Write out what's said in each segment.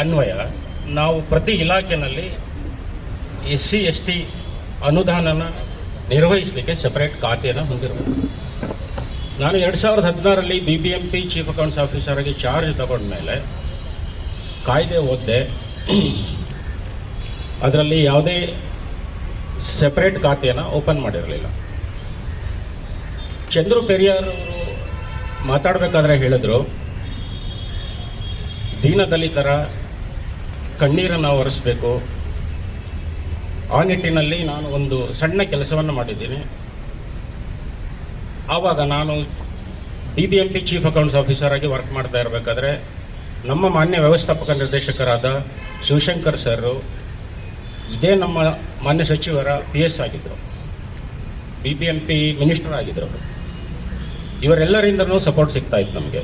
ಅನ್ವಯ ನಾವು ಪ್ರತಿ ಇಲಾಖೆಯಲ್ಲಿ SC/ST ಅನುದಾನನ ನಿರ್ವಹಿಸಲಿಕ್ಕೆ ಸೆಪರೇಟ್ ಖಾತೆಯನ್ನು ಹೊಂದಿರಬೇಕು. ನಾನು 2016ರಲ್ಲಿ BBMP ಚೀಫ್ ಅಕೌಂಟ್ಸ್ ಆಫೀಸರಾಗಿ ಚಾರ್ಜ್ ತಗೊಂಡ್ಮೇಲೆ ಕಾಯ್ದೆ ಓದಿದೆ. ಅದರಲ್ಲಿ ಯಾವುದೇ ಸೆಪರೇಟ್ ಖಾತೆಯನ್ನು ಓಪನ್ ಮಾಡಿರಲಿಲ್ಲ. ಚಂದ್ರು ಪೆರಿಯಾರ್ ಅವರು ಮಾತಾಡಬೇಕಾದ್ರೆ ಹೇಳಿದ್ರು, ದೀನದಲಿತರ ಕಣ್ಣೀರನ್ನು ಒರೆಸಬೇಕು. ಆ ನಿಟ್ಟಿನಲ್ಲಿ ನಾನು ಒಂದು ಸಣ್ಣ ಕೆಲಸವನ್ನು ಮಾಡಿದ್ದೀನಿ. ಆವಾಗ ನಾನು BBMP ಚೀಫ್ ಅಕೌಂಟ್ಸ್ ಆಫೀಸರ್ ಆಗಿ ವರ್ಕ್ ಮಾಡ್ತಾ ಇರಬೇಕಾದ್ರೆ ನಮ್ಮ ಮಾನ್ಯ ವ್ಯವಸ್ಥಾಪಕ ನಿರ್ದೇಶಕರಾದ ಶಿವಶಂಕರ್ ಸರ್ ಇದೇ ನಮ್ಮ ಮಾನ್ಯ ಸಚಿವರ PS ಆಗಿದ್ದರು, BBMP ಮಿನಿಸ್ಟರ್ ಆಗಿದ್ದರು. ಇವರೆಲ್ಲರಿಂದನೂ ಸಪೋರ್ಟ್ ಸಿಗ್ತಾ ಇತ್ತು ನಮಗೆ.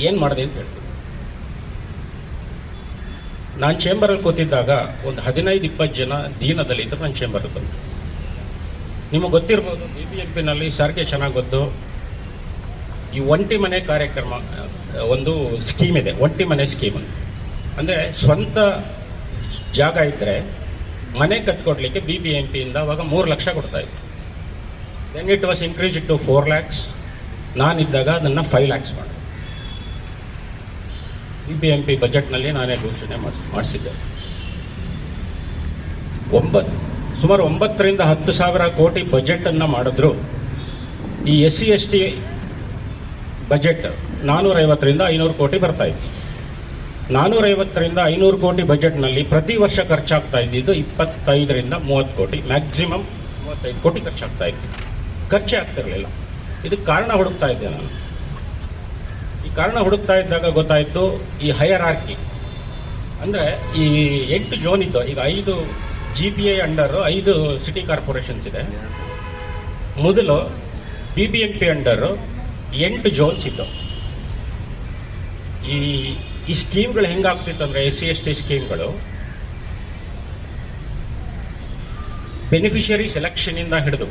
ಏನು ಮಾಡಿದೆ ಅಂತ ಹೇಳ್ತೀನಿ. ನಾನು ಚೇಂಬರಲ್ಲಿ ಕೂತಿದ್ದಾಗ ಒಂದು 15-20 ಜನ ದೀನದಲಿತರು ನನ್ನ ಚೇಂಬರ್ಗೆ ಬಂದರು. ನಿಮಗೆ ಗೊತ್ತಿರ್ಬೋದು, BBMPನಲ್ಲಿ ಸಾರಿಗೆ ಚೆನ್ನಾಗಿ ಗೊತ್ತು. ಈ ಒಂಟಿ ಮನೆ ಕಾರ್ಯಕ್ರಮ ಒಂದು ಸ್ಕೀಮ್ ಇದೆ, ಒಂಟಿ ಮನೆ ಸ್ಕೀಮ್. ಅಂದರೆ ಸ್ವಂತ ಜಾಗ ಇದ್ದರೆ ಮನೆ ಕಟ್ಕೊಡ್ಲಿಕ್ಕೆ BBMPಯಿಂದ ಅವಾಗ 3 ಲಕ್ಷ ಕೊಡ್ತಾ ಇತ್ತು. Then it was increase to 4 lakhs. ನಾನಿದ್ದಾಗ ಅದನ್ನು 5 lakhs ಮಾಡಿ BBMP ಬಜೆಟ್ನಲ್ಲಿ ನಾನೇ ಘೋಷಣೆ ಮಾಡಿಸಿದ್ದೆ. ಸುಮಾರು 9ರಿಂದ 10 ಸಾವಿರ ಕೋಟಿ ಬಜೆಟನ್ನು ಮಾಡಿದ್ರು. ಈ SC/ST ಬಜೆಟ್ 450ರಿಂದ 500 ಕೋಟಿ ಬರ್ತಾ ಇತ್ತು. 450ರಿಂದ 500 ಕೋಟಿ ಬಜೆಟ್ನಲ್ಲಿ ಪ್ರತಿ ವರ್ಷ ಖರ್ಚಾಗ್ತಾ ಇದ್ದಿದ್ದು 25ರಿಂದ 30 ಕೋಟಿ, ಮ್ಯಾಕ್ಸಿಮಮ್ 35 ಕೋಟಿ ಖರ್ಚಾಗ್ತಾ ಇತ್ತು. ಖರ್ಚೇ ಆಗ್ತಿರಲಿಲ್ಲ. ಇದಕ್ಕೆ ಕಾರಣ ಹುಡುಕ್ತಾ ಇದ್ದೆ ನಾನು. ಈ ಕಾರಣ ಹುಡುಕ್ತಾ ಇದ್ದಾಗ ಗೊತ್ತಾಯಿತು, ಈ ಹೈಯರಾರ್ಕಿ ಅಂದರೆ ಈ 8 ಝೋನ್ ಇತ್ತು. ಈಗ 5 GPA ಅಂಡರು 5 ಸಿಟಿ ಕಾರ್ಪೊರೇಷನ್ಸ್ ಇದೆ. ಮೊದಲು BBMP ಅಂಡರು 8 ಝೋನ್ಸ್ ಇತ್ತು. ಈ ಸ್ಕೀಮ್ಗಳು ಹೆಂಗಾಗ್ತಿತ್ತು ಅಂದರೆ SC/ST ಸ್ಕೀಮ್ಗಳು ಬೆನಿಫಿಷರಿ ಸೆಲೆಕ್ಷನಿಂದ ಹಿಡಿದು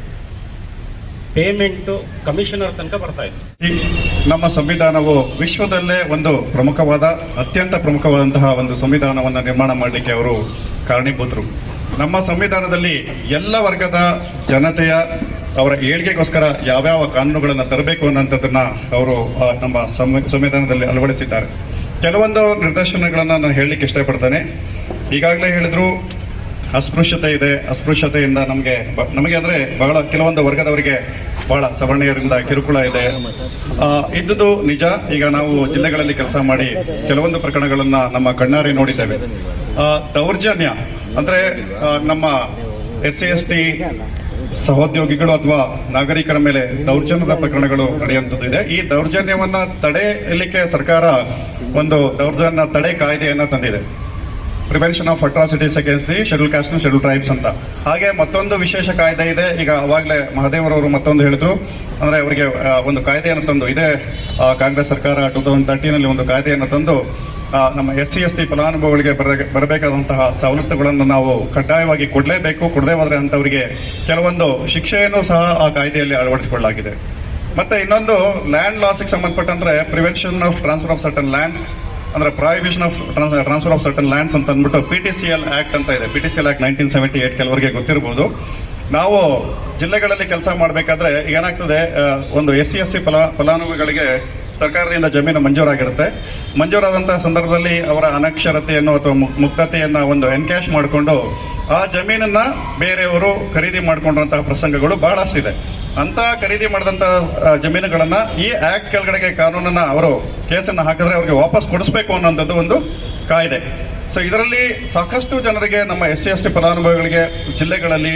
ಪೇಮೆಂಟು ಕಮಿಷನರ್ ತನಕ ಬರ್ತಾ ಇತ್ತು. ನಮ್ಮ ಸಂವಿಧಾನವು ವಿಶ್ವದಲ್ಲೇ ಒಂದು ಅತ್ಯಂತ ಪ್ರಮುಖವಾದಂತಹ ಒಂದು ಸಂವಿಧಾನವನ್ನು ನಿರ್ಮಾಣ ಮಾಡಲಿಕ್ಕೆ ಅವರು ಕಾರಣೀಭೂತರು. ನಮ್ಮ ಸಂವಿಧಾನದಲ್ಲಿ ಎಲ್ಲ ವರ್ಗದ ಜನತೆಯ ಅವರ ಏಳಿಗೆಗೋಸ್ಕರ ಯಾವ್ಯಾವ ಕಾನೂನುಗಳನ್ನು ತರಬೇಕು ಅನ್ನೋಂಥದ್ದನ್ನ ಅವರು ನಮ್ಮ ಸಂವಿಧಾನದಲ್ಲಿ ಅಳವಡಿಸಿದ್ದಾರೆ. ಕೆಲವೊಂದು ನಿದರ್ಶನಗಳನ್ನು ನಾನು ಹೇಳಲಿಕ್ಕೆ ಇಷ್ಟಪಡ್ತೇನೆ. ಈಗಾಗಲೇ ಹೇಳಿದ್ರು, ಅಸ್ಪೃಶ್ಯತೆ ಇದೆ. ಅಸ್ಪೃಶ್ಯತೆಯಿಂದ ನಮಗೆ ಅಂದ್ರೆ ಬಹಳ ಕೆಲವೊಂದು ವರ್ಗದವರಿಗೆ ಬಹಳ ಸವರ್ಣೀಯರಿಂದ ಕಿರುಕುಳ ಇದೆ. ಇದ್ದುದು ನಿಜ. ಈಗ ನಾವು ಜಿಲ್ಲೆಗಳಲ್ಲಿ ಕೆಲಸ ಮಾಡಿ ಕೆಲವೊಂದು ಪ್ರಕರಣಗಳನ್ನ ನಮ್ಮ ಕಣ್ಣಾರೆ ನೋಡಿದ್ದೇವೆ. ದೌರ್ಜನ್ಯ ಅಂದ್ರೆ ನಮ್ಮ SC/ST ಸಹೋದ್ಯೋಗಿಗಳು ಅಥವಾ ನಾಗರಿಕರ ಮೇಲೆ ದೌರ್ಜನ್ಯದ ಪ್ರಕರಣಗಳು ನಡೆಯುವಂಥದ್ದು ಇದೆ. ಈ ದೌರ್ಜನ್ಯವನ್ನ ತಡೆಯಲಿಕ್ಕೆ ಸರ್ಕಾರ ಒಂದು ದೌರ್ಜನ್ಯ ತಡೆ ಕಾಯ್ದೆಯನ್ನ ತಂದಿದೆ, prevention of atrocities against the schedule caste and schedule tribes ಅಂತ. ಹಾಗೆ ಮತ್ತೊಂದು ವಿಶೇಷ ಕಾಯ್ದೆ ಇದೆ. ಈಗ ಅವಾಗಲೇ ಮಹದೇವರವರು ಮತ್ತೊಂದು ಹೇಳಿದ್ರು, ಅಂದ್ರೆ ಅವರಿಗೆ ಒಂದು ಕಾಯ್ದೆಯನ್ನು ತಂದು, ಇದೇ ಕಾಂಗ್ರೆಸ್ ಸರ್ಕಾರ 2013ನಲ್ಲಿ ಒಂದು ಕಾಯ್ದೆಯನ್ನು ತಂದು ನಮ್ಮ SC/ST ಫಲಾನುಭವಿಗಳಿಗೆ ಬರಬೇಕಾದಂತಹ ಸವಲತ್ತುಗಳನ್ನು ನಾವು ಕಡ್ಡಾಯವಾಗಿ ಕೊಡಲೇಬೇಕು. ಕೊಡದೇ ಹೋದ್ರೆ ಅಂತವರಿಗೆ ಕೆಲವೊಂದು ಶಿಕ್ಷೆಯನ್ನು ಸಹ ಆ ಕಾಯ್ದೆಯಲ್ಲಿ ಅಳವಡಿಸಿಕೊಳ್ಳಲಾಗಿದೆ. ಮತ್ತೆ ಇನ್ನೊಂದು ಲ್ಯಾಂಡ್ ಲಾಸ್ಗೆ ಸಂಬಂಧಪಟ್ಟಂದ್ರೆ prevention of transfer of certain lands ಅಂದ್ರೆ prohibition of transfer of certain lands ಅಂತ ಅಂದ್ಬಿಟ್ಟು PTCL ಆಕ್ಟ್ ಅಂತ ಇದೆ. PTCL ಆಕ್ಟ್ 1978 ಕೆಲವರಿಗೆ ಗೊತ್ತಿರಬಹುದು. ನಾವು ಜಿಲ್ಲೆಗಳಲ್ಲಿ ಕೆಲಸ ಮಾಡಬೇಕಾದ್ರೆ ಏನಾಗ್ತದೆ, ಒಂದು SC/ST ಫಲಾನುಭವಿಗಳಿಗೆ ಸರ್ಕಾರದಿಂದ ಜಮೀನು ಮಂಜೂರಾಗಿರುತ್ತೆ. ಮಂಜೂರಾದಂತಹ ಸಂದರ್ಭದಲ್ಲಿ ಅವರ ಅನಕ್ಷರತೆಯನ್ನು ಅಥವಾ ಮುಕ್ತತೆಯನ್ನ ಒಂದು ಎನ್ಕ್ಯಾಶ್ ಮಾಡಿಕೊಂಡು ಆ ಜಮೀನನ್ನ ಬೇರೆಯವರು ಖರೀದಿ ಮಾಡಿಕೊಂಡಿರುವಂತಹ ಪ್ರಸಂಗಗಳು ಬಹಳಷ್ಟಿದೆ. ಅಂತ ಖರೀದಿ ಮಾಡಿದಂತಹ ಜಮೀನುಗಳನ್ನ ಈ ಆಕ್ಟ್ ಕೆಳಗಡೆಗೆ ಕಾನೂನನ್ನ ಅವರು ಕೇಸನ್ನ ಹಾಕಿದ್ರೆ ಅವ್ರಿಗೆ ವಾಪಸ್ ಕೊಡಿಸ್ಬೇಕು ಅನ್ನೋಂಥದ್ದು ಒಂದು ಕಾಯ್ದೆ. ಸೊ ಇದರಲ್ಲಿ ಸಾಕಷ್ಟು ಜನರಿಗೆ ನಮ್ಮ SC/ST ಫಲಾನುಭವಿಗಳಿಗೆ ಜಿಲ್ಲೆಗಳಲ್ಲಿ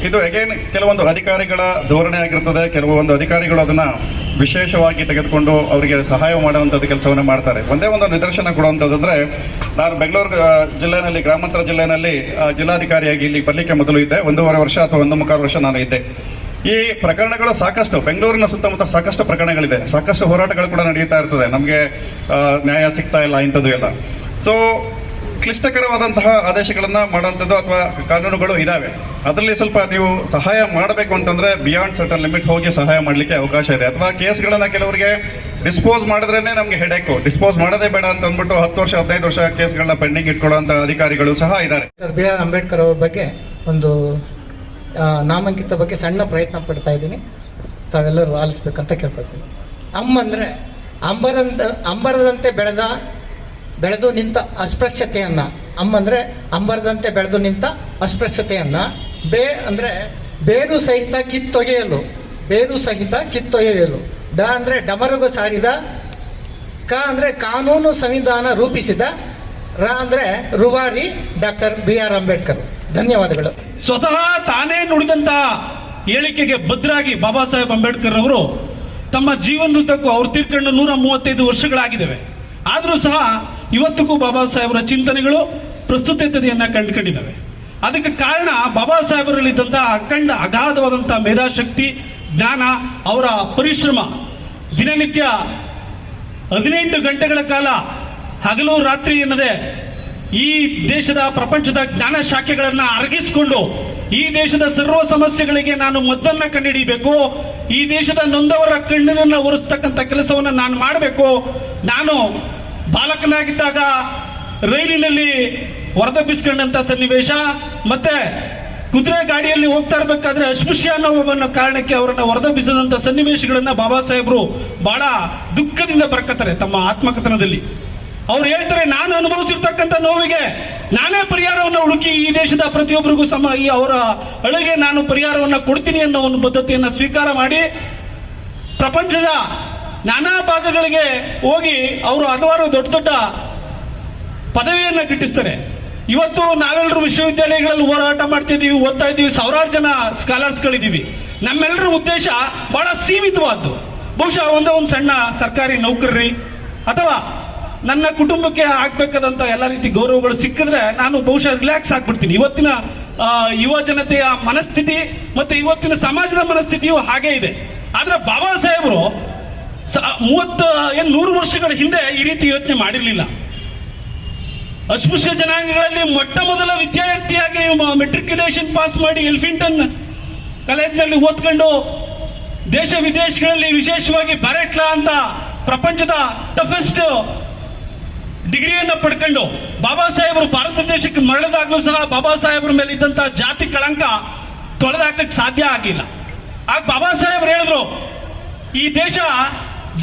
ಇದು ಅಗೇನ್ ಕೆಲವೊಂದು ಅಧಿಕಾರಿಗಳ ಧೋರಣೆ ಆಗಿರ್ತದೆ. ಕೆಲವೊಂದು ಅಧಿಕಾರಿಗಳು ಅದನ್ನ ವಿಶೇಷವಾಗಿ ತೆಗೆದುಕೊಂಡು ಅವರಿಗೆ ಸಹಾಯ ಮಾಡುವಂಥದ್ದು ಕೆಲಸವನ್ನು ಮಾಡ್ತಾರೆ. ಒಂದೇ ಒಂದು ನಿದರ್ಶನ ಕೊಡುವಂಥದ್ದಂದ್ರೆ, ನಾನು ಬೆಂಗಳೂರು ಜಿಲ್ಲೆನಲ್ಲಿ, ಗ್ರಾಮಾಂತರ ಜಿಲ್ಲೆನಲ್ಲಿ ಜಿಲ್ಲಾಧಿಕಾರಿಯಾಗಿ ಇಲ್ಲಿ ಬರ್ಲಿಕ್ಕೆ ಮೊದಲು ಇದ್ದೆ. 1.5 ವರ್ಷ ಅಥವಾ 1.25 ವರ್ಷ ನಾನು ಇದ್ದೆ. ಈ ಪ್ರಕರಣಗಳು ಸಾಕಷ್ಟು ಬೆಂಗಳೂರಿನ ಸುತ್ತಮುತ್ತ ಸಾಕಷ್ಟು ಪ್ರಕರಣಗಳಿದೆ. ಸಾಕಷ್ಟು ಹೋರಾಟಗಳು ಕೂಡ ನಡೀತಾ ಇರ್ತದೆ. ನಮಗೆ ನ್ಯಾಯ ಸಿಗ್ತಾ ಇಲ್ಲ ಇಂಥದ್ದು ಎಲ್ಲ. ಸೊ ಕ್ಲಿಷ್ಟಕರವಾದಂತಹ ಆದೇಶಗಳನ್ನ ಮಾಡುವಂಥದ್ದು ಅಥವಾ ಕಾನೂನುಗಳು ಇದಾವೆ. ಅದರಲ್ಲಿ ಸ್ವಲ್ಪ ನೀವು ಸಹಾಯ ಮಾಡಬೇಕು ಅಂತಂದ್ರೆ ಬಿಯಾಂಡ್ ಸರ್ಟನ್ ಲಿಮಿಟ್ ಹೋಗಿ ಸಹಾಯ ಮಾಡಲಿಕ್ಕೆ ಅವಕಾಶ ಇದೆ. ಅಥವಾ ಕೇಸ್ಗಳನ್ನ ಕೆಲವರಿಗೆ ಡಿಸ್ಪೋಸ್ ಮಾಡಿದ್ರೇನೆ ನಮ್ಗೆ ಹೆಡೇಕು, ಡಿಸ್ಪೋಸ್ ಮಾಡೋದೇ ಬೇಡ ಅಂತ ಅಂದ್ಬಿಟ್ಟು 10 ವರ್ಷ 15 ವರ್ಷ ಕೇಸ್ಗಳನ್ನ ಪೆಂಡಿಂಗ್ ಇಟ್ಕೊಳ್ಳುವಂತ ಅಧಿಕಾರಿಗಳು ಸಹ ಇದ್ದಾರೆ. ಬಿ ಆರ್ ಅಂಬೇಡ್ಕರ್ ಅವ್ರ ಬಗ್ಗೆ ಒಂದು ನಾಮಾಂಕಿತ ಬಗ್ಗೆ ಸಣ್ಣ ಪ್ರಯತ್ನ ಪಡ್ತಾ ಇದ್ದೀನಿ, ತಾವೆಲ್ಲರೂ ಆಲಿಸ್ಬೇಕಂತ ಕೇಳ್ಕೊಳ್ತೀನಿ. ಅಂದರೆ ಅಂಬರದಂತೆ ಬೆಳೆದು ನಿಂತ ಅಸ್ಪೃಶ್ಯತೆಯನ್ನ, ಅಂದರೆ ಅಂಬರದಂತೆ ಬೆಳೆದು ನಿಂತ ಅಸ್ಪೃಶ್ಯತೆಯನ್ನ, ಅಂದರೆ ಬೇರು ಸಹಿತ ಕಿತ್ತೊಯ್ಯಲು, ಅಂದರೆ ಡಮರುಗು ಸಾರಿದ, ಅಂದರೆ ಕಾನೂನು ಸಂವಿಧಾನ ರೂಪಿಸಿದ, ಅಂದರೆ ರೂವಾರಿ ಡಾಕ್ಟರ್ ಬಿ ಆರ್ ಅಂಬೇಡ್ಕರ್. ಧನ್ಯವಾದಗಳು. ಸ್ವತಃ ತಾನೇ ನುಡಿದಂತಹ ಹೇಳಿಕೆಗೆ ಬದ್ಧರಾಗಿ ಬಾಬಾ ಸಾಹೇಬ್ ಅಂಬೇಡ್ಕರ್ ಅವರು ತಮ್ಮ ಜೀವನದುದ್ದಕ್ಕೂ ಅವ್ರು ತೀರ್ಕೊಂಡು 135 ವರ್ಷಗಳಾಗಿದ್ದಾವೆ. ಆದರೂ ಸಹ ಇವತ್ತಿಗೂ ಬಾಬಾ ಸಾಹೇಬರ ಚಿಂತನೆಗಳು ಪ್ರಸ್ತುತತೆಯನ್ನ ಕಂಡುಕೊಂಡಿದ್ದಾವೆ. ಅದಕ್ಕೆ ಕಾರಣ ಬಾಬಾ ಸಾಹೇಬರಲ್ಲಿದ್ದಂತಹ ಅಗಾಧವಾದಂತಹ ಮೇಧಾಶಕ್ತಿ, ಜ್ಞಾನ, ಅವರ ಪರಿಶ್ರಮ. ದಿನನಿತ್ಯ 18 ಗಂಟೆಗಳ ಕಾಲ ಹಗಲು ರಾತ್ರಿ ಎನ್ನದೆ ಈ ದೇಶದ ಪ್ರಪಂಚದ ಜ್ಞಾನ ಶಾಖೆಗಳನ್ನ ಅರಗಿಸಿಕೊಂಡು ಈ ದೇಶದ ಸರ್ವ ಸಮಸ್ಯೆಗಳಿಗೆ ನಾನು ಮದ್ದನ್ನ ಕಂಡುಹಿಡಿಯಬೇಕು, ಈ ದೇಶದ ನೊಂದವರ ಕಣ್ಣನ್ನ ಒರೆಸ್ತಕ್ಕಂಥ ಕೆಲಸವನ್ನ ನಾನು ಮಾಡಬೇಕು. ನಾನು ಬಾಲಕನಾಗಿದ್ದಾಗ ರೈಲಿನಲ್ಲಿ ಹೊರದಬ್ಬಿಸ್ಕೊಂಡಂತ ಸನ್ನಿವೇಶ, ಮತ್ತೆ ಕುದುರೆ ಗಾಡಿಯಲ್ಲಿ ಹೋಗ್ತಾ ಇರ್ಬೇಕಾದ್ರೆ ಅಸ್ಪೃಶ್ಯ ಅನ್ನೋ ಕಾರಣಕ್ಕೆ ಅವರನ್ನ ಹೊರದಬ್ಬಿಸಿದಂತ ಸನ್ನಿವೇಶಗಳನ್ನ ಬಾಬಾ ಸಾಹೇಬರು ಬಹಳ ದುಃಖದಿಂದ ಬರ್ಕತ್ತಾರೆ ತಮ್ಮ ಆತ್ಮಕಥನದಲ್ಲಿ. ಅವ್ರು ಹೇಳ್ತಾರೆ, ನಾನು ಅನುಭವಿಸಿರ್ತಕ್ಕಂಥ ನೋವಿಗೆ ನಾನೇ ಪರಿಹಾರವನ್ನು ಹುಡುಕಿ ಈ ದೇಶದ ಪ್ರತಿಯೊಬ್ಬರಿಗೂ ಈ ಅವರ ಅಳಿಗೆ ನಾನು ಪರಿಹಾರವನ್ನು ಕೊಡ್ತೀನಿ ಅನ್ನೋ ಒಂದು ಬದ್ಧತೆಯನ್ನು ಸ್ವೀಕಾರ ಮಾಡಿ ಪ್ರಪಂಚದ ನಾನಾ ಭಾಗಗಳಿಗೆ ಹೋಗಿ ಅವರು ಹಲವಾರು ದೊಡ್ಡ ದೊಡ್ಡ ಪದವಿಯನ್ನ ಗಿಟ್ಟಿಸ್ತಾರೆ. ಇವತ್ತು ನಾವೆಲ್ಲರೂ ವಿಶ್ವವಿದ್ಯಾಲಯಗಳಲ್ಲಿ ಹೋರಾಟ ಮಾಡ್ತಿದ್ದೀವಿ, ಓದ್ತಾ ಇದ್ದೀವಿ, ಸಾವಿರಾರು ಜನ ಸ್ಕಾಲರ್ಸ್ಗಳಿದ್ದೀವಿ. ನಮ್ಮೆಲ್ಲರ ಉದ್ದೇಶ ಬಹಳ ಸೀಮಿತವಾದ್ದು. ಬಹುಶಃ ಒಂದೇ ಒಂದು ಸಣ್ಣ ಸರ್ಕಾರಿ ನೌಕರರಿ ಅಥವಾ ನನ್ನ ಕುಟುಂಬಕ್ಕೆ ಆಗ್ಬೇಕಾದಂತ ಎಲ್ಲ ರೀತಿ ಗೌರವಗಳು ಸಿಕ್ಕಿದ್ರೆ ನಾನು ಬಹುಶಃ ರಿಲ್ಯಾಕ್ಸ್ ಆಗ್ಬಿಡ್ತೀನಿ. ಇವತ್ತಿನ ಯುವ ಜನತೆಯ ಮನಸ್ಥಿತಿ ಮತ್ತೆ ಇವತ್ತಿನ ಸಮಾಜದ ಮನಸ್ಥಿತಿಯು ಹಾಗೆ ಇದೆ. ಆದ್ರೆ ಬಾಬಾ ಸಾಹೇಬರು 100 ವರ್ಷಗಳ ಹಿಂದೆ ಈ ರೀತಿ ಯೋಚನೆ ಮಾಡಿರ್ಲಿಲ್ಲ. ಅಸ್ಪೃಶ್ಯ ಜನಾಂಗಗಳಲ್ಲಿ ಮೊಟ್ಟ ಮೊದಲ ವಿದ್ಯಾರ್ಥಿಯಾಗಿ ಮೆಟ್ರಿಕ್ಯುಲೇಷನ್ ಪಾಸ್ ಮಾಡಿ ಎಲ್ಫಿಂಟನ್ ಕಾಲೇಜ್ನಲ್ಲಿ ಓದ್ಕೊಂಡು ದೇಶ ವಿದೇಶಗಳಲ್ಲಿ ವಿಶೇಷವಾಗಿ ಬ್ಯಾರೆಟ್ಲಾ ಅಂತ ಪ್ರಪಂಚದ ಟಫೆಸ್ಟ್ ಡಿಗ್ರಿಯನ್ನ ಪಡ್ಕೊಂಡು ಬಾಬಾ ಸಾಹೇಬರು ಭಾರತ ದೇಶಕ್ಕೆ ಮರಳಿದಾಗಲೂ ಸಹ ಬಾಬಾ ಸಾಹೇಬರ ಮೇಲೆ ಇದ್ದಂತಹ ಜಾತಿ ಕಳಂಕ ತೊಳೆದಾಕಕ್ಕೆ ಸಾಧ್ಯ ಆಗಿಲ್ಲ. ಆಗ ಬಾಬಾ ಸಾಹೇಬರು ಹೇಳಿದ್ರು, ಈ ದೇಶ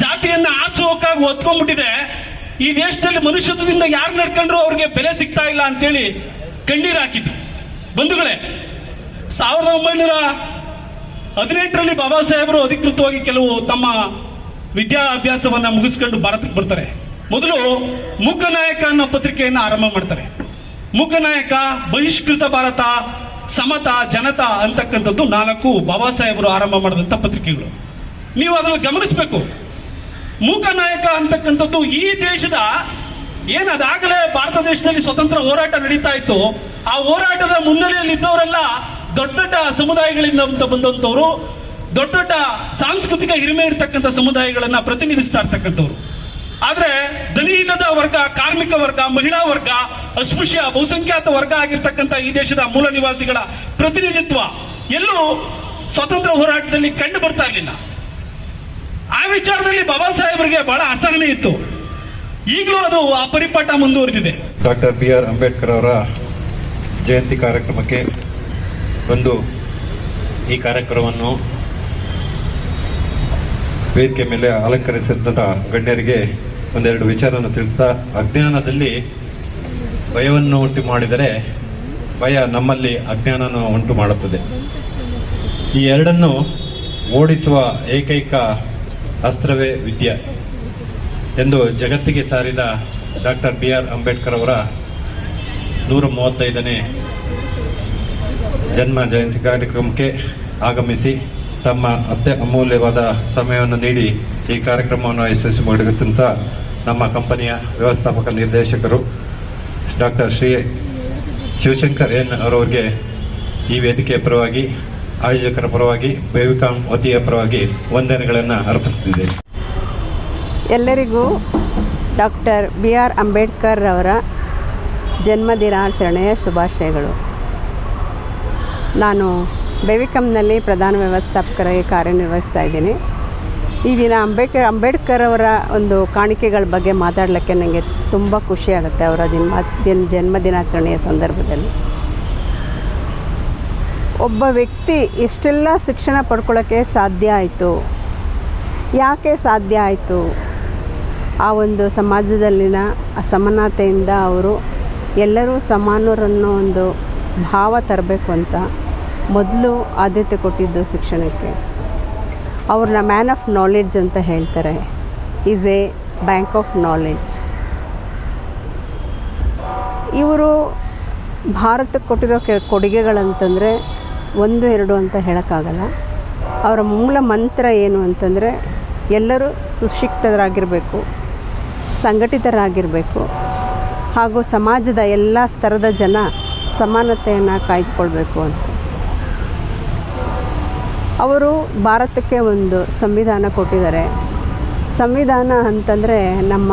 ಜಾತಿಯನ್ನ ಆಸುವಕ್ಕಾಗಿ ಒತ್ಕೊಂಡ್ಬಿಟ್ಟಿದೆ, ಈ ದೇಶದಲ್ಲಿ ಮನುಷ್ಯತ್ವದಿಂದ ಯಾರು ನಡ್ಕೊಂಡ್ರು ಅವ್ರಿಗೆ ಬೆಲೆ ಸಿಗ್ತಾ ಇಲ್ಲ ಅಂತೇಳಿ ಕಣ್ಣೀರು ಹಾಕಿದ್ರು. ಬಂಧುಗಳೇ, 1918ರಲ್ಲಿ ಬಾಬಾ ಸಾಹೇಬರು ಅಧಿಕೃತವಾಗಿ ಕೆಲವು ತಮ್ಮ ವಿದ್ಯಾಭ್ಯಾಸವನ್ನ ಮುಗಿಸ್ಕೊಂಡು ಭಾರತಕ್ಕೆ ಬರ್ತಾರೆ. ಮೊದಲು ಮೂಕನಾಯಕ ಅನ್ನೋ ಪತ್ರಿಕೆಯನ್ನು ಆರಂಭ ಮಾಡ್ತಾರೆ. ಮೂಕನಾಯಕ, ಬಹಿಷ್ಕೃತ ಭಾರತ, ಸಮತಾ, ಜನತಾ ಅಂತಕ್ಕಂಥದ್ದು 4 ಬಾಬಾ ಸಾಹೇಬರು ಆರಂಭ ಮಾಡಿದಂಥ ಪತ್ರಿಕೆಗಳು. ನೀವು ಅದನ್ನು ಗಮನಿಸಬೇಕು. ಮೂಕನಾಯಕ ಅಂತಕ್ಕಂಥದ್ದು ಈ ದೇಶದ ಅದಾಗಲೇ ಭಾರತ ದೇಶದಲ್ಲಿ ಸ್ವತಂತ್ರ ಹೋರಾಟ ನಡೀತಾ ಇತ್ತು. ಆ ಹೋರಾಟದ ಮುನ್ನೆಲೆಯಲ್ಲಿ ಇದ್ದವರೆಲ್ಲ ದೊಡ್ಡ ದೊಡ್ಡ ಸಮುದಾಯಗಳಿಂದ ಬಂದಂಥವ್ರು, ದೊಡ್ಡ ದೊಡ್ಡ ಸಾಂಸ್ಕೃತಿಕ ಹಿರಿಮೆ ಇರ್ತಕ್ಕಂಥ ಸಮುದಾಯಗಳನ್ನ ಪ್ರತಿನಿಧಿಸ್ತಾ ಇರ್ತಕ್ಕಂಥವ್ರು. ಆದ್ರೆ ದಲಿತ ವರ್ಗ, ಕಾರ್ಮಿಕ ವರ್ಗ, ಮಹಿಳಾ ವರ್ಗ, ಅಸ್ಪೃಶ್ಯ ಬಹುಸಂಖ್ಯಾತ ವರ್ಗ ಆಗಿರ್ತಕ್ಕಂಥ ಈ ದೇಶದ ಮೂಲ ನಿವಾಸಿಗಳ ಪ್ರತಿನಿಧಿತ್ವ ಎಲ್ಲೂ ಸ್ವಾತಂತ್ರ್ಯ ಹೋರಾಟದಲ್ಲಿ ಕಂಡು ಬರ್ತಾ ಇರಲಿಲ್ಲ. ಆ ವಿಚಾರದಲ್ಲಿ ಬಾಬಾ ಸಾಹೇಬರಿಗೆ ಬಹಳ ಅಸಹನೆ ಇತ್ತು. ಈಗಲೂ ಅದು ಆ ಪರಿಪಾಠ ಮುಂದುವರೆದಿದೆ. ಡಾಕ್ಟರ್ ಬಿ ಆರ್ ಅಂಬೇಡ್ಕರ್ ಅವರ ಜಯಂತಿ ಕಾರ್ಯಕ್ರಮಕ್ಕೆ ಬಂದು ಈ ಕಾರ್ಯಕ್ರಮವನ್ನು ವೇದಿಕೆ ಮೇಲೆ ಅಲಂಕರಿಸಿದಂಥ ಗಣ್ಯರಿಗೆ ಒಂದೆರಡು ವಿಚಾರವನ್ನು ತಿಳಿಸ್ತಾ, ಅಜ್ಞಾನದಲ್ಲಿ ಭಯವನ್ನು ಉಂಟು ಮಾಡಿದರೆ ಭಯ ನಮ್ಮಲ್ಲಿ ಅಜ್ಞಾನವನ್ನು ಉಂಟು ಮಾಡುತ್ತದೆ. ಈ ಎರಡನ್ನು ಓಡಿಸುವ ಏಕೈಕ ಅಸ್ತ್ರವೇ ವಿದ್ಯೆ ಎಂದು ಜಗತ್ತಿಗೆ ಸಾರಿದ ಡಾಕ್ಟರ್ ಬಿ ಆರ್ ಅಂಬೇಡ್ಕರ್ ಅವರ 135ನೇ ಜನ್ಮ ಜಯಂತಿ ಕಾರ್ಯಕ್ರಮಕ್ಕೆ ಆಗಮಿಸಿ ತಮ್ಮ ಅಮೂಲ್ಯವಾದ ಸಮಯವನ್ನು ನೀಡಿ ಈ ಕಾರ್ಯಕ್ರಮವನ್ನು ಯಶಸ್ವಿಗೊಳಿಸಿದಂಥ ನಮ್ಮ ಕಂಪನಿಯ ವ್ಯವಸ್ಥಾಪಕ ನಿರ್ದೇಶಕರು ಡಾಕ್ಟರ್ ಶ್ರೀ ಶಿವಶಂಕರ್ ಎನ್ ಅವರವರಿಗೆ ಈ ವೇದಿಕೆಯ ಪರವಾಗಿ, ಆಯೋಜಕರ ಪರವಾಗಿ, ಬೇವಿಕಾಂ ವತಿಯ ಪರವಾಗಿ ವಂದನೆಗಳನ್ನು ಅರ್ಪಿಸುತ್ತಿದ್ದೇನೆ. ಎಲ್ಲರಿಗೂ ಡಾಕ್ಟರ್ ಬಿ ಆರ್ ಅಂಬೇಡ್ಕರ್ ಅವರ ಜನ್ಮದಿನಾಚರಣೆಯ ಶುಭಾಶಯಗಳು. ನಾನು ಬೆವಿಕಮ್ನಲ್ಲಿ ಪ್ರಧಾನ ವ್ಯವಸ್ಥಾಪಕರಾಗಿ ಕಾರ್ಯನಿರ್ವಹಿಸ್ತಾ ಇದ್ದೀನಿ. ಈ ದಿನ ಅಂಬೇಡ್ಕರ್ ಅವರ ಒಂದು ಕಾಣಿಕೆಗಳ ಬಗ್ಗೆ ಮಾತಾಡಲಿಕ್ಕೆ ನನಗೆ ತುಂಬ ಖುಷಿಯಾಗುತ್ತೆ. ಅವರ ಜನ್ಮದಿನಾಚರಣೆಯ ಸಂದರ್ಭದಲ್ಲಿ ಒಬ್ಬ ವ್ಯಕ್ತಿ ಎಷ್ಟೆಲ್ಲ ಶಿಕ್ಷಣ ಪಡ್ಕೊಳ್ಳೋಕ್ಕೆ ಸಾಧ್ಯ ಆಯಿತು, ಯಾಕೆ ಸಾಧ್ಯ ಆಯಿತು, ಆ ಒಂದು ಸಮಾಜದಲ್ಲಿನ ಅಸಮಾನತೆಯಿಂದ ಅವರು ಎಲ್ಲರೂ ಸಮಾನರನ್ನೋ ಒಂದು ಭಾವ ತರಬೇಕು ಅಂತ ಮೊದಲು ಆದ್ಯತೆ ಕೊಟ್ಟಿದ್ದು ಶಿಕ್ಷಣಕ್ಕೆ. ಅವ್ರನ್ನ ಮ್ಯಾನ್ ಆಫ್ ನಾಲೆಡ್ಜ್ ಅಂತ ಹೇಳ್ತಾರೆ. Is A bank of knowledge. ಇವರು ಭಾರತಕ್ಕೆ ಕೊಟ್ಟಿರೋ ಕೊಡುಗೆಗಳಂತಂದರೆ 1-2 ಅಂತ ಹೇಳೋಕ್ಕಾಗಲ್ಲ. ಅವರ ಮೂಲ ಮಂತ್ರ ಏನು ಅಂತಂದರೆ ಎಲ್ಲರೂ ಸುಶಿಕ್ಷಿತರಾಗಿರಬೇಕು, ಸಂಘಟಿತರಾಗಿರಬೇಕು, ಹಾಗೂ ಸಮಾಜದ ಎಲ್ಲ ಸ್ತರದ ಜನ ಸಮಾನತೆಯನ್ನು ಕಾಯ್ದುಕೊಳ್ಬೇಕು ಅಂತ. ಅವರು ಭಾರತಕ್ಕೆ ಒಂದು ಸಂವಿಧಾನ ಕೊಟ್ಟಿದ್ದಾರೆ. ಸಂವಿಧಾನ ಅಂತಂದರೆ ನಮ್ಮ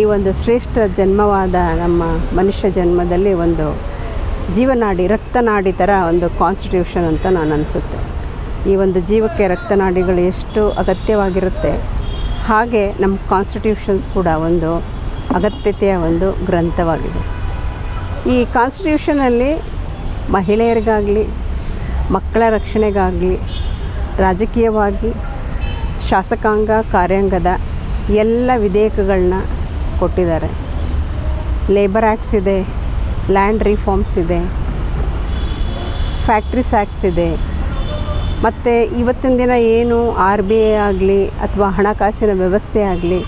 ಈ ಒಂದು ಶ್ರೇಷ್ಠ ಜನ್ಮವಾದ ನಮ್ಮ ಮನುಷ್ಯ ಜನ್ಮದಲ್ಲಿ ಒಂದು ಜೀವನಾಡಿ, ರಕ್ತನಾಡಿ ಥರ ಒಂದು ಕಾನ್ಸ್ಟಿಟ್ಯೂಷನ್ ಅಂತ ನಾನು ಅನಿಸುತ್ತೆ. ಈ ಒಂದು ಜೀವಕ್ಕೆ ರಕ್ತನಾಡಿಗಳು ಎಷ್ಟು ಅಗತ್ಯವಾಗಿರುತ್ತೆ, ಹಾಗೆ ನಮ್ಮ ಕಾನ್ಸ್ಟಿಟ್ಯೂಷನ್ಸ್ ಕೂಡ ಒಂದು ಅಗತ್ಯತೆಯ ಒಂದು ಗ್ರಂಥವಾಗಿದೆ. ಈ ಕಾನ್ಸ್ಟಿಟ್ಯೂಷನಲ್ಲಿ ಮಹಿಳೆಯರಿಗಾಗಲಿ, ಮಕ್ಕಳ ರಕ್ಷಣೆಗಾಗಲಿ, ರಾಜಕೀಯವಾಗಿ ಶಾಸಕಾಂಗ ಕಾರ್ಯಾಂಗದ ಎಲ್ಲ ವಿಧೇಯಕಗಳನ್ನ ಕೊಟ್ಟಿದ್ದಾರೆ. ಲೇಬರ್ ಆ್ಯಕ್ಟ್ಸ್ ಇದೆ, ಲ್ಯಾಂಡ್ ರಿಫಾರ್ಮ್ಸ್ ಇದೆ, ಫ್ಯಾಕ್ಟ್ರೀಸ್ ಆ್ಯಕ್ಟ್ಸ್ ಇದೆ, ಮತ್ತು ಇವತ್ತಿನ ದಿನ ಏನು RBI ಆಗಲಿ ಅಥವಾ ಹಣಕಾಸಿನ ವ್ಯವಸ್ಥೆ ಆಗಲಿ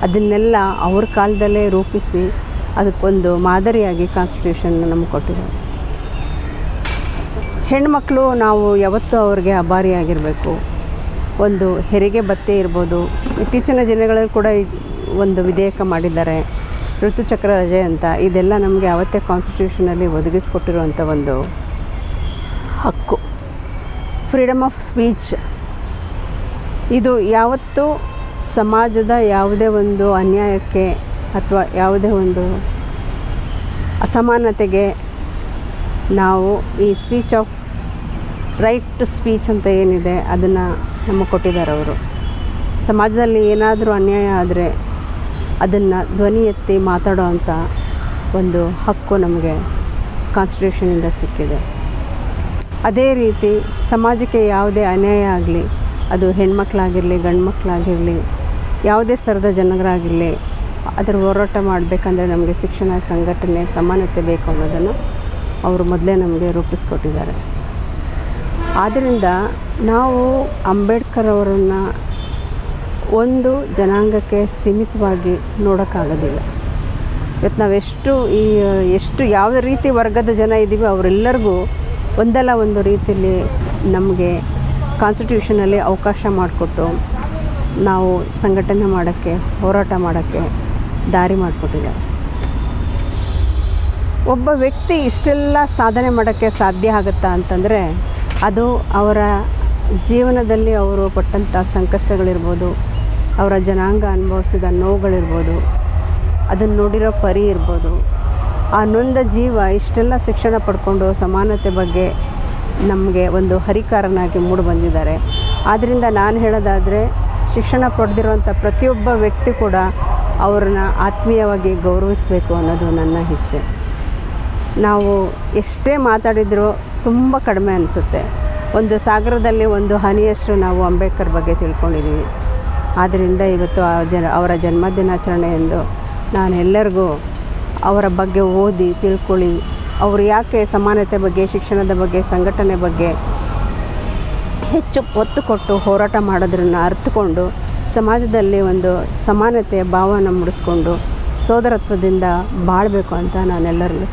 ಅದನ್ನೆಲ್ಲ ಅವ್ರ ಕಾಲದಲ್ಲೇ ರೂಪಿಸಿ ಅದಕ್ಕೊಂದು ಮಾದರಿಯಾಗಿ ಕಾನ್ಸ್ಟಿಟ್ಯೂಷನ್ನ ನಮಗೆ ಕೊಟ್ಟಿದ್ದಾರೆ. ಹೆಣ್ಮಕ್ಳು ನಾವು ಯಾವತ್ತೂ ಅವ್ರಿಗೆ ಅಭಾರಿಯಾಗಿರಬೇಕು. ಒಂದು ಹೆರಿಗೆ ಭತ್ಯೆ ಇರ್ಬೋದು, ಇತ್ತೀಚಿನ ದಿನಗಳಲ್ಲಿ ಕೂಡ ಒಂದು ವಿಧೇಯಕ ಮಾಡಿದ್ದಾರೆ, ಋತುಚಕ್ರ ರಜೆ ಅಂತ. ಇದೆಲ್ಲ ನಮಗೆ ಅವತ್ತೇ ಕಾನ್ಸ್ಟಿಟ್ಯೂಷನಲ್ಲಿ ಒದಗಿಸ್ಕೊಟ್ಟಿರುವಂಥ ಒಂದು ಹಕ್ಕು. ಫ್ರೀಡಮ್ ಆಫ್ ಸ್ಪೀಚ್, ಇದು ಯಾವತ್ತೂ ಸಮಾಜದ ಯಾವುದೇ ಒಂದು ಅನ್ಯಾಯಕ್ಕೆ ಅಥವಾ ಯಾವುದೇ ಒಂದು ಅಸಮಾನತೆಗೆ ನಾವು ಈ speech of right to speech ಅಂತ ಏನಿದೆ ಅದನ್ನು ನಮಗೆ ಕೊಟ್ಟಿದ್ದಾರೆ ಅವರು. ಸಮಾಜದಲ್ಲಿ ಏನಾದರೂ ಅನ್ಯಾಯ ಆದರೆ ಅದನ್ನು ಧ್ವನಿ ಎತ್ತಿ ಮಾತಾಡೋ ಅಂಥ ಒಂದು ಹಕ್ಕು ನಮಗೆ ಕಾನ್ಸ್ಟಿಟ್ಯೂಷನಿಂದ ಸಿಕ್ಕಿದೆ. ಅದೇ ರೀತಿ ಸಮಾಜಕ್ಕೆ ಯಾವುದೇ ಅನ್ಯಾಯ ಆಗಲಿ, ಅದು ಹೆಣ್ಮಕ್ಳಾಗಿರಲಿ ಗಂಡು ಮಕ್ಕಳಾಗಿರಲಿ, ಯಾವುದೇ ಸ್ತರದ ಜನರಾಗಿರಲಿ, ಅದರ ಹೋರಾಟ ಮಾಡಬೇಕಂದ್ರೆ ನಮಗೆ ಶಿಕ್ಷಣ, ಸಂಘಟನೆ, ಸಮಾನತೆ ಬೇಕು ಅನ್ನೋದನ್ನು ಅವರು ಮೊದಲೇ ನಮಗೆ ರೂಪಿಸ್ಕೊಟ್ಟಿದ್ದಾರೆ. ಆದ್ದರಿಂದ ನಾವು ಅಂಬೇಡ್ಕರ್ ಅವರನ್ನು ಒಂದು ಜನಾಂಗಕ್ಕೆ ಸೀಮಿತವಾಗಿ ನೋಡೋಕ್ಕಾಗೋದಿಲ್ಲ. ಇವತ್ತು ನಾವು ಎಷ್ಟು ಯಾವುದೇ ರೀತಿ ವರ್ಗದ ಜನ ಇದ್ದೀವಿ ಅವರೆಲ್ಲರಿಗೂ ಒಂದಲ್ಲ ಒಂದು ರೀತಿಯಲ್ಲಿ ನಮಗೆ ಕಾನ್ಸ್ಟಿಟ್ಯೂಷನಲ್ಲಿ ಅವಕಾಶ ಮಾಡಿಕೊಟ್ಟು ನಾವು ಸಂಘಟನೆ ಮಾಡೋಕ್ಕೆ, ಹೋರಾಟ ಮಾಡೋಕ್ಕೆ ದಾರಿ ಮಾಡಿಕೊಟ್ಟಿದ್ದಾರೆ. ಒಬ್ಬ ವ್ಯಕ್ತಿ ಇಷ್ಟೆಲ್ಲ ಸಾಧನೆ ಮಾಡೋಕ್ಕೆ ಸಾಧ್ಯ ಆಗುತ್ತಾ ಅಂತಂದರೆ ಅದು ಅವರ ಜೀವನದಲ್ಲಿ ಅವರು ಪಟ್ಟಂಥ ಸಂಕಷ್ಟಗಳಿರ್ಬೋದು, ಅವರ ಜನಾಂಗ ಅನುಭವಿಸಿದ ನೋವುಗಳಿರ್ಬೋದು, ಅದನ್ನು ನೋಡಿರೋ ಪರಿ ಇರ್ಬೋದು. ಆ ನೊಂದ ಜೀವ ಇಷ್ಟೆಲ್ಲ ಶಿಕ್ಷಣ ಪಡ್ಕೊಂಡು ಸಮಾನತೆ ಬಗ್ಗೆ ನಮಗೆ ಒಂದು ಹರಿಕಾರನಾಗಿ ಮೂಡಿ ಬಂದಿದ್ದಾರೆ. ಆದ್ದರಿಂದ ನಾನು ಹೇಳೋದಾದರೆ ಶಿಕ್ಷಣ ಪಡೆದಿರುವಂಥ ಪ್ರತಿಯೊಬ್ಬ ವ್ಯಕ್ತಿ ಕೂಡ ಅವ್ರನ್ನ ಆತ್ಮೀಯವಾಗಿ ಗೌರವಿಸಬೇಕು ಅನ್ನೋದು ನನ್ನ ಇಚ್ಛೆ. ನಾವು ಎಷ್ಟೇ ಮಾತಾಡಿದರೂ ತುಂಬ ಕಡಿಮೆ ಅನಿಸುತ್ತೆ. ಒಂದು ಸಾಗರದಲ್ಲಿ ಒಂದು ಹನಿಯಷ್ಟು ನಾವು ಅಂಬೇಡ್ಕರ್ ಬಗ್ಗೆ ತಿಳ್ಕೊಂಡಿದ್ದೀವಿ. ಆದ್ದರಿಂದ ಇವತ್ತು ಅವರ ಜನ್ಮದಿನಾಚರಣೆ ಎಂದು ನಾನು ಎಲ್ಲರಿಗೂ ಅವರ ಬಗ್ಗೆ ಓದಿ ತಿಳ್ಕೊಳ್ಳಿ, ಅವರು ಯಾಕೆ ಸಮಾನತೆ ಬಗ್ಗೆ, ಶಿಕ್ಷಣದ ಬಗ್ಗೆ, ಸಂಘಟನೆ ಬಗ್ಗೆ ಹೆಚ್ಚು ಒತ್ತು ಕೊಟ್ಟು ಹೋರಾಟ ಮಾಡೋದ್ರನ್ನು ಅರ್ಥಕೊಂಡು ಸಮಾಜದಲ್ಲಿ ಒಂದು ಸಮಾನತೆಯ ಭಾವನ ಮೂಡಿಸ್ಕೊಂಡು ಸೋದರತ್ವದಿಂದ ಬಾಳಬೇಕು ಅಂತ ನಾನೆಲ್ಲರಲ್ಲೂ